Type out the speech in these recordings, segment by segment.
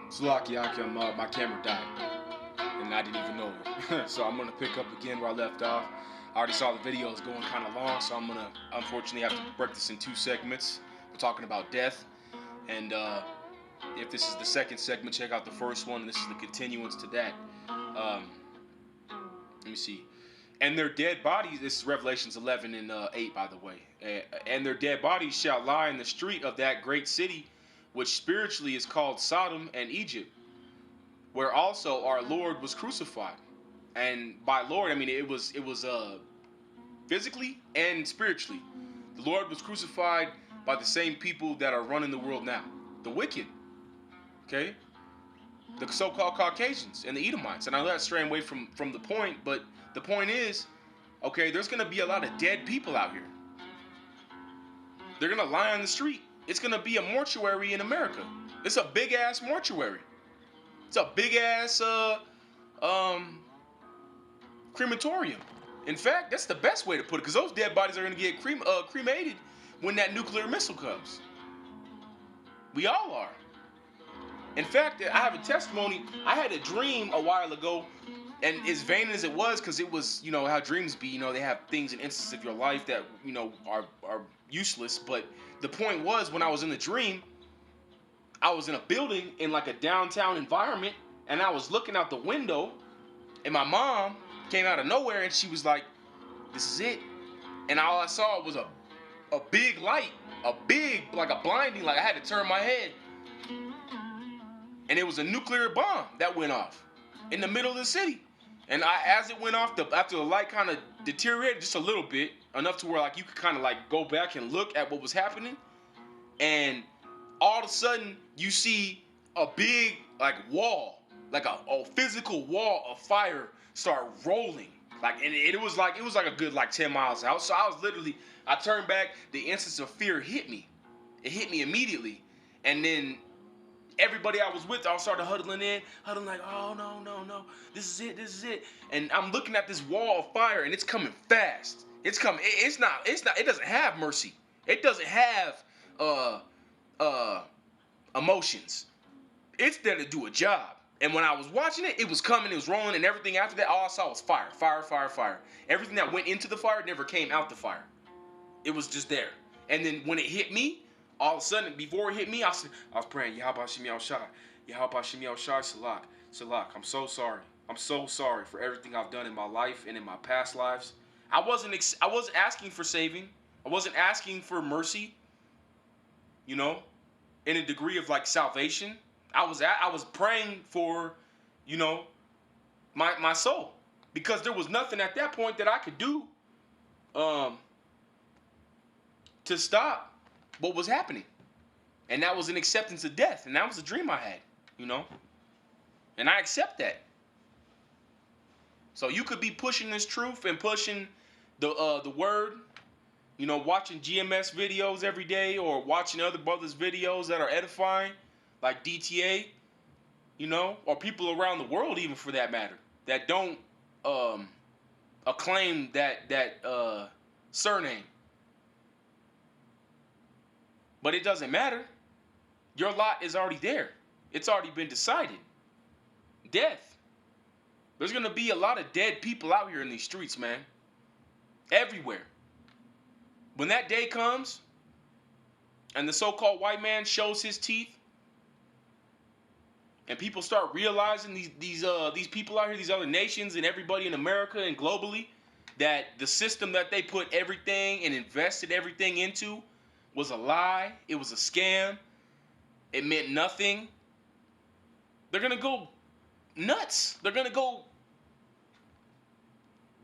Salakiaki, my camera died, and I didn't even know it. So I'm gonna pick up again where I left off. I already saw the videos going kind of long, so I'm gonna unfortunately have to break this in two segments. We're talking about death, and if this is the second segment, check out the first one, and this is the continuance to that. Let me see. And their dead bodies, this is Revelations 11 and 8, by the way. And their dead bodies shall lie in the street of that great city, which spiritually is called Sodom and Egypt, where also our Lord was crucified. And by Lord, I mean it was physically and spiritually. The Lord was crucified by the same people that are running the world now, the wicked. Okay, the so-called Caucasians and the Edomites. And I know that's straying away from the point, but the point is, okay, there's gonna be a lot of dead people out here. They're gonna lie on the street. It's gonna be a mortuary in America. It's a big ass mortuary. It's a big ass crematorium. In fact, that's the best way to put it, because those dead bodies are gonna get cremated when that nuclear missile comes. We all are. In fact, I have a testimony. I had a dream a while ago, and as vain as it was, because it was, you know, how dreams be, you know, they have things and instances of your life that, you know, are useless. But the point was, when I was in the dream, I was in a building in like a downtown environment, and I was looking out the window, and my mom came out of nowhere, and she was like, "This is it." And all I saw was a big light, like a blinding light. I had to turn my head. And it was a nuclear bomb that went off in the middle of the city. And as it went off, after the light kind of deteriorated just a little bit, enough to where like you could kind of like go back and look at what was happening. And all of a sudden, you see a big like wall, like a physical wall of fire start rolling. Like, and it was like a good like 10 miles out. So I turned back. The instance of fear hit me. It hit me immediately, and then everybody I was with all started huddling like, "Oh, no, this is it. And I'm looking at this wall of fire, and it's coming fast. It's coming. It doesn't have mercy. It doesn't have emotions. It's there to do a job. And when I was watching it, it was coming, it was rolling, and everything after that, all I saw was fire. Everything that went into the fire never came out the fire. It was just there. And then when it hit me, all of a sudden, before it hit me, I was praying, Yahweh Shemi Al Shai, Yahweh Shemi Al Shai, Salak. I'm so sorry. I'm so sorry for everything I've done in my life and in my past lives. I wasn't asking for saving. I wasn't asking for mercy. You know, in a degree of like salvation. I was praying for, you know, my soul, because there was nothing at that point that I could do to stop what was happening. And that was an acceptance of death. And that was a dream I had, you know. And I accept that. So you could be pushing this truth and pushing the word, you know, watching GMS videos every day, or watching other brothers' videos that are edifying, like DTA, you know, or people around the world, even for that matter, that don't acclaim that surname. But it doesn't matter. Your lot is already there. It's already been decided. Death. There's going to be a lot of dead people out here in these streets, man. Everywhere. When that day comes, and the so-called white man shows his teeth, and people start realizing these people out here, these other nations, and everybody in America and globally, that the system that they put everything and invested everything into was a lie. It was a scam. It meant nothing. They're going to go nuts. They're going to go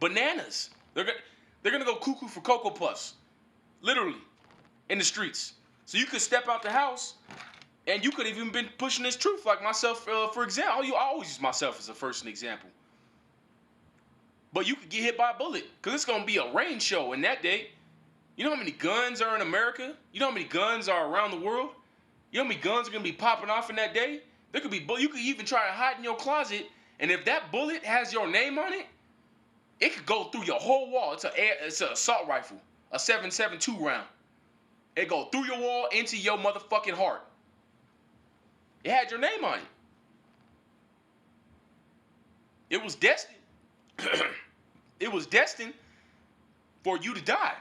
bananas. They're going to go cuckoo for Cocoa Puffs. Literally. In the streets. So you could step out the house, and you could have even been pushing this truth, like myself, for example. I always use myself as a first example. But you could get hit by a bullet, because it's going to be a rain show in that day. You know how many guns are in America? You know how many guns are around the world? You know how many guns are going to be popping off in that day? There could be, you could even try to hide in your closet, and if that bullet has your name on it, it could go through your whole wall. It's an assault rifle, a 7.62 round. It go through your wall into your motherfucking heart. It had your name on it. It was destined. It was destined for you to die.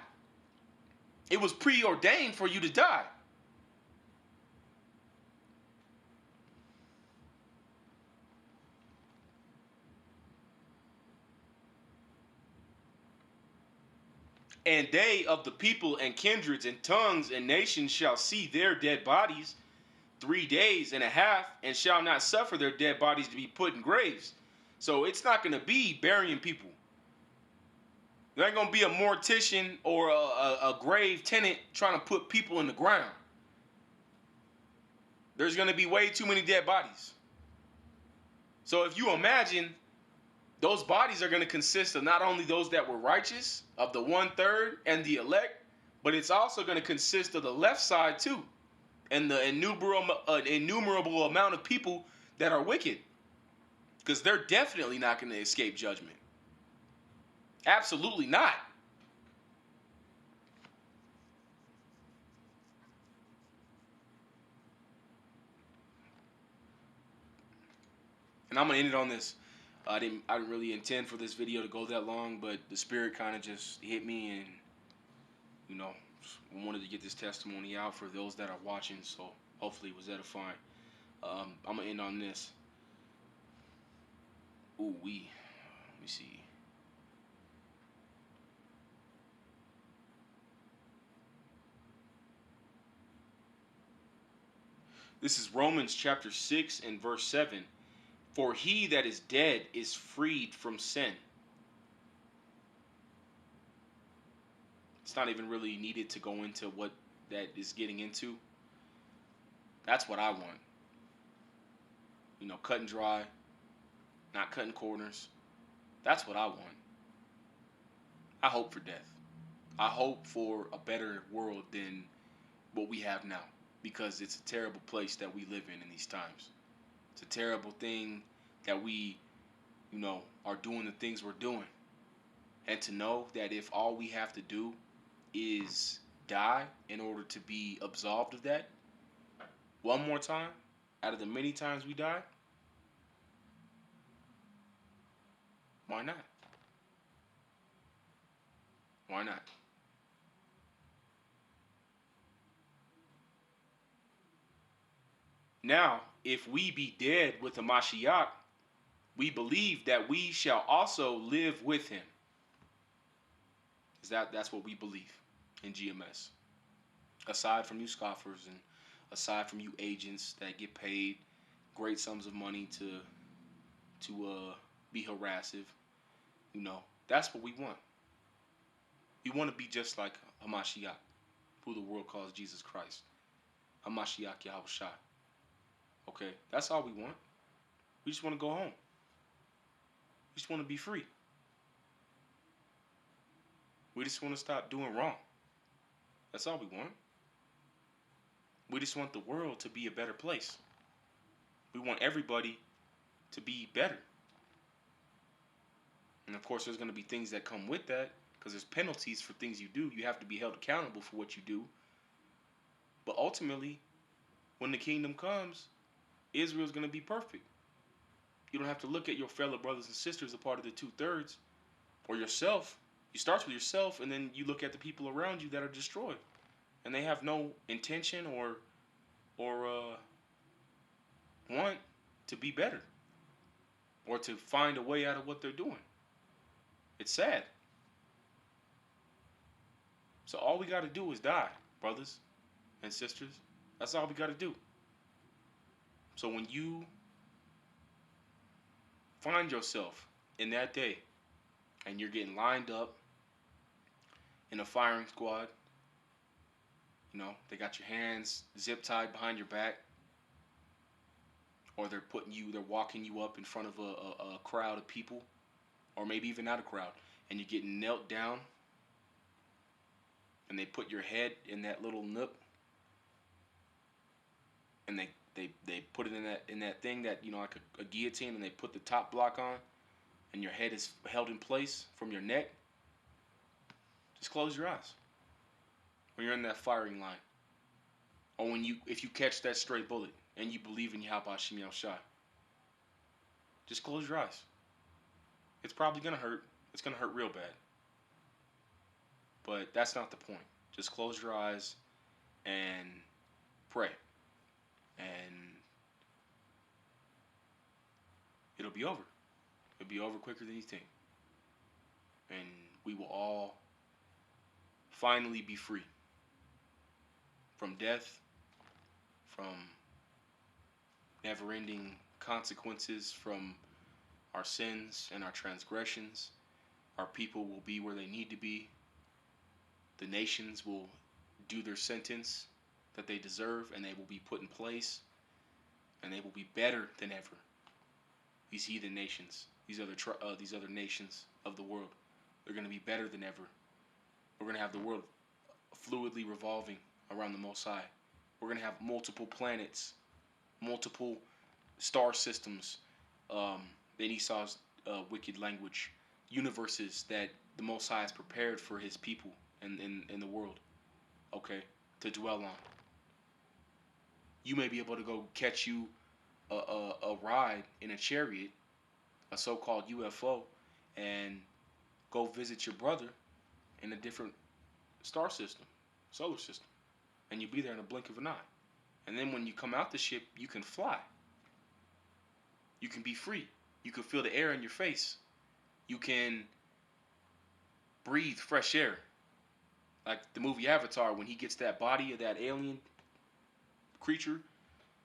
It was preordained for you to die. And they of the people and kindreds and tongues and nations shall see their dead bodies 3 days and a half, and shall not suffer their dead bodies to be put in graves. So it's not going to be burying people. There ain't going to be a mortician or a grave tenant trying to put people in the ground. There's going to be way too many dead bodies. So if you imagine, those bodies are going to consist of not only those that were righteous, of the 1/3 and the elect, but it's also going to consist of the left side too, and the innumerable amount of people that are wicked, because they're definitely not going to escape judgment. Absolutely not. And I'm gonna end it on this. I didn't really intend for this video to go that long, but the Spirit kind of just hit me, and you know, wanted to get this testimony out for those that are watching. So hopefully it was edifying. I'm gonna end on this. Ooh, let me see. This is Romans chapter 6 and verse 7. For he that is dead is freed from sin. It's not even really needed to go into what that is getting into. That's what I want. You know, cut and dry, not cutting corners. That's what I want. I hope for death. I hope for a better world than what we have now, because it's a terrible place that we live in these times. It's a terrible thing that we, you know, are doing the things we're doing. And to know that if all we have to do is die in order to be absolved of that, one more time, out of the many times we die, why not? Why not? Now, if we be dead with the Mashiach, we believe that we shall also live with him. That's what we believe in GMS. Aside from you scoffers and aside from you agents that get paid great sums of money to be harassive, you know, that's what we want. We want to be just like Hamashiach, who the world calls Jesus Christ. Hamashiach Yahushua. Okay, that's all we want. We just want to go home. We just want to be free. We just want to stop doing wrong. That's all we want. We just want the world to be a better place. We want everybody to be better. And of course, there's going to be things that come with that, because there's penalties for things you do. You have to be held accountable for what you do. But ultimately, when the kingdom comes, Israel's going to be perfect. You don't have to look at your fellow brothers and sisters a part of the 2/3 or yourself. You start with yourself, and then you look at the people around you that are destroyed, and they have no intention or want to be better or to find a way out of what they're doing. It's sad. So all we got to do is die, brothers and sisters. That's all we got to do. So when you find yourself in that day and you're getting lined up in a firing squad, you know, they got your hands zip tied behind your back, or they're walking you up in front of a crowd of people, or maybe even not a crowd, and you're getting knelt down, and they put your head in that little nook, and they put it in that thing that, you know, like a guillotine, and they put the top block on, and your head is held in place from your neck. Just close your eyes when you're in that firing line, or if you catch that stray bullet and you believe in Yahweh Shem Yahushua. Just close your eyes. It's probably gonna hurt. It's gonna hurt real bad. But that's not the point. Just close your eyes and pray, and it'll be over. It'll be over quicker than you think, and we will all finally be free from death, from never-ending consequences, from our sins and our transgressions. Our people will be where they need to be. The nations will do their sentence that they deserve, and they will be put in place, and they will be better than ever. These heathen nations, these other nations of the world, they're going to be better than ever. We're going to have the world fluidly revolving around the Most High. We're going to have multiple planets, multiple star systems, in Esau's wicked language, universes that the Most High has prepared for his people and in the world, okay, to dwell on. You may be able to go catch you a ride in a chariot, a so-called UFO, and go visit your brother in a different star system, solar system, and you'll be there in a blink of an eye. And then when you come out the ship, you can fly. You can be free. You can feel the air in your face. You can breathe fresh air. Like the movie Avatar, when he gets that body of that alien creature,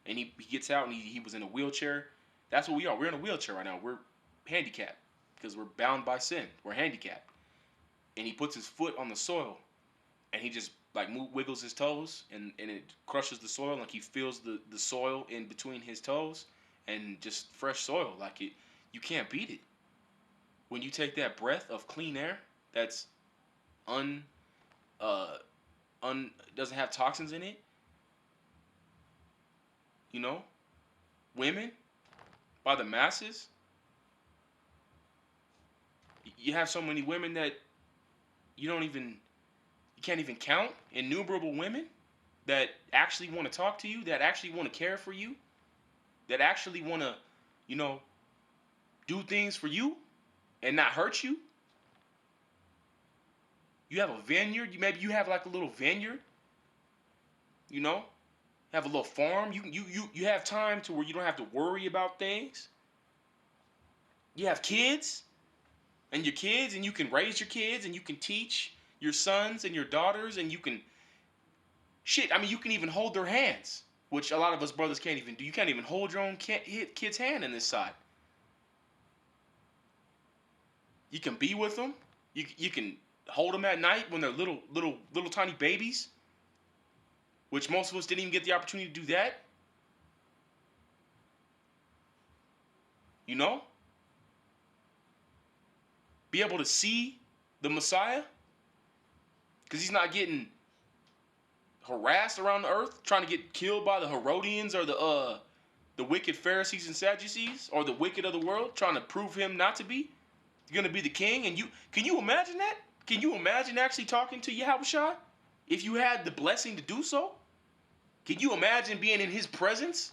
and he gets out and he was in a wheelchair. That's what we are. We're in a wheelchair right now. We're handicapped because we're bound by sin. We're handicapped. And he puts his foot on the soil, and he just like wiggles his toes, and it crushes the soil. Like he feels the soil in between his toes, and just fresh soil. Like it, you can't beat it. When you take that breath of clean air, that's doesn't have toxins in it. You know, women by the masses. You have so many women that you can't even count. Innumerable women that actually want to talk to you, that actually want to care for you, that actually want to, do things for you and not hurt you. You have a vineyard. Maybe you have like a little vineyard. Have a little farm. You have time to where you don't have to worry about things. You have kids, and you can raise your kids, and you can teach your sons and your daughters, and you can you can even hold their hands, which a lot of us brothers can't even do. You can't even hold your own kid's hand in this side. You can be with them. You can hold them at night when they're little tiny babies, which most of us didn't even get the opportunity to do that. Be able to see the Messiah, because he's not getting harassed around the earth, trying to get killed by the Herodians or the wicked Pharisees and Sadducees, or the wicked of the world, trying to prove him not to be. He's going to be the king, and can you imagine that? Can you imagine actually talking to Yahushua if you had the blessing to do so? Can you imagine being in his presence?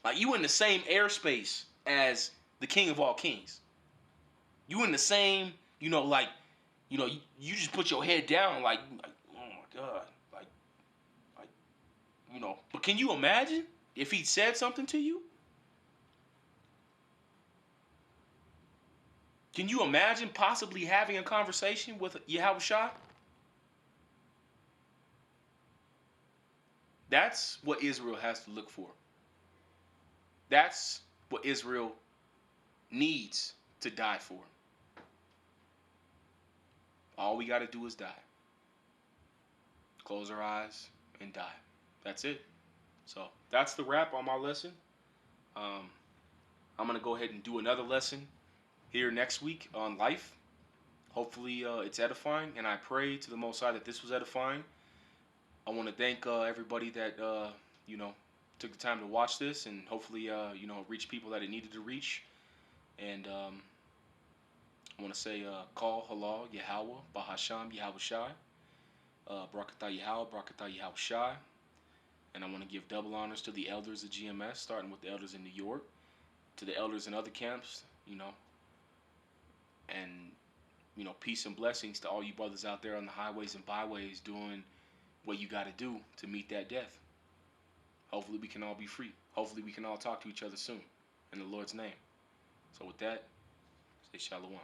Like you in the same airspace as the King of all kings. You in the same, you just put your head down like oh my God. But can you imagine if he said something to you? Can you imagine possibly having a conversation with Yahushua? That's what Israel has to look for. That's what Israel needs to die for. All we got to do is die. Close our eyes and die. That's it. So that's the wrap on my lesson. I'm going to go ahead and do another lesson here next week on life. Hopefully it's edifying, and I pray to the Most High that this was edifying. I want to thank everybody that took the time to watch this, and hopefully reach people that it needed to reach. And I want to say Call Halal Yahweh Bahasham Yahushai, Barakatah Yahweh Barakatah Yahushai. And I want to give double honors to the elders of GMS, starting with the elders in New York, to the elders in other camps, peace and blessings to all you brothers out there on the highways and byways doing what you got to do to meet that death. Hopefully we can all be free. Hopefully we can all talk to each other soon. In the Lord's name. So with that, say shalom.